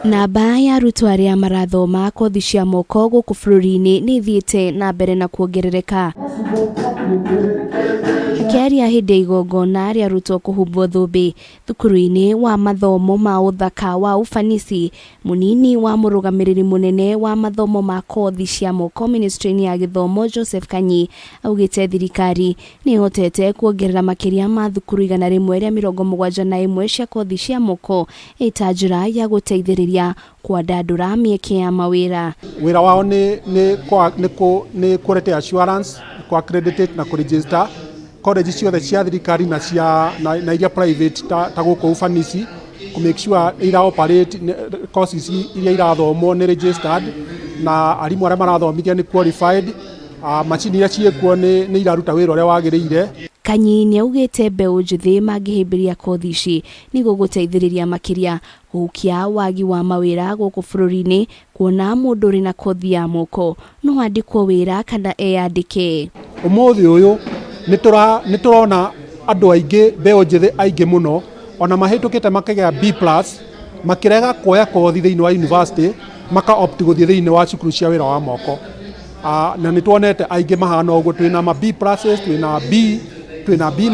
Namba ya arutwo arĩa marathoma kothi cia moko guku bururi-ini nĩ ithiĩte na mbere na kuongerereka. Akĩaria hĩndĩ ya igongona rĩa arutwo kũhumbwo thũmbĩ thukuru-inĩ wa mathomo ma ũthaka wa ufanisi, mũnini wa mũrũgamĩrĩri mũnene wa mathomo ma kothi cia moko ministry-inĩ ya gĩthomo Joseph Kanyi augĩte thirikari nĩ ĩhotete kuongerera makĩria ma thukuru 171 cia kothi cia moko ĩta njĩra ya gũteithĩrĩria kwandandura mieke ya mawira. Wĩra wao nĩ quality assurance, kwa accredited na kuregister college ciothe cia thirikari na iria private ta guku ufanisi, ku make sure ira operate courses iria irathomwo ni registered na arimu arĩa marathomithia ni qualified. Macini iria ciĩkuo nĩ iraruta wĩra ũrĩa wagĩrĩire. Kanyi nĩ augĩte Mbeu njithi mangĩhĩmbĩria kothi ici nĩguo gũteithĩrĩria makĩria gũkia wagi wa mawira gũkũ bũrũri-inĩ, kuona mũndũ ũrĩ na kothi ya moko no andĩkwo wĩra kana eyandĩke. Ũmũthĩ ũyũ nĩ tũrona andũ aingĩ Mbeu njithi aingĩ mũno ona mahĩtũkĩte makĩgĩa B+ makĩrega kuoya kothi thĩinĩ wa university maka opt gũthiĩ thĩinĩ wa cukuru cia wĩra wa moko. Na nĩ tuonete aingĩ mahana ũguo, twĩna ma B+, twĩna B, twĩna B-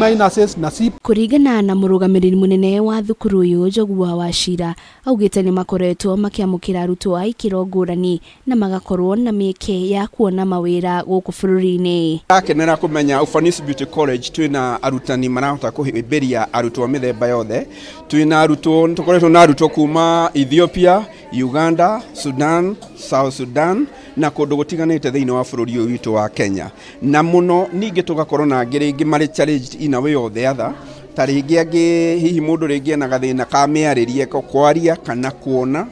na C. Kũringana na mũrũgamĩrĩri mũnene wa thukuru ũyũ Njogua wa Cira, augĩte nĩ makoretwo makĩamũkĩra arutwo a ikĩro ngũrani na magakorwo na mĩeke ya kuona mawĩra gũkũ bũrũri-inĩ. Ndakenera kũmenya Ufanisi Beauty College twĩna arutani marahota kũhĩmbĩria arutwo mĩthemba yothe. Tũkoretwo na arutwo kuma Ethiopia, Uganda, Sudan, South Sudan na kũndũ gũtiganĩte thĩinĩ wa bũrũri ũyũ witũ wa Kenya. Na mũno ningĩ tũgakorwo na angĩ rĩngĩ marĩ challenged in a way or the other. Ta rĩngĩ angĩ hihi mũndũ rĩngĩ ena gathĩna ka mĩarĩrie, kwaria kana kuona.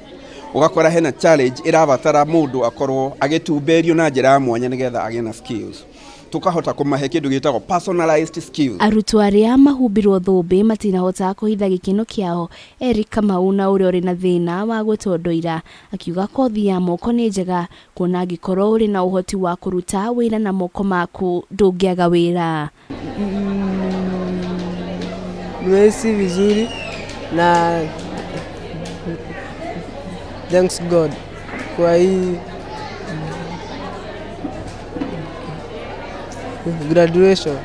Ũgakora hena challenge ĩrabatara mũndũ akorwo agĩtumberio na njĩra ya mwanya nĩgetha agĩe na skills. Tukahota kũmahe kĩndũ gĩtagwo personalized skills. Arutwo arĩa mahumbirwo thũmbĩ matinahota kũhitha gĩkeno kĩao. Eric Kamau na ũrĩa ũrĩ na thĩna wa gũtondoira akiuga kothi ya moko nĩ njega, kuona angĩkorwo ũrĩ na ũhoti wa kũruta wĩra na moko maku ndũngĩaga wĩra. Nimehisi vizuri na thanks God kwa hii graduation.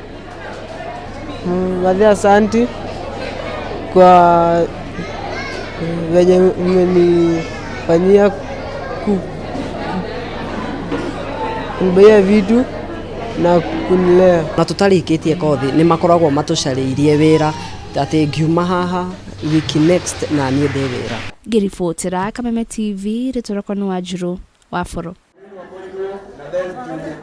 Baadhi asanti kwa venye mmenifanyia kunibaiya vitu na kunilea. Na tũtarĩkĩtie kothi nĩ makoragwo matũcarĩirie wĩra atĩ ngiuma haha wiki next na niĩ ndĩ wĩra. Ngĩribotera Kameme TV, rĩtũroko nĩ Wanjirũ wa Boro.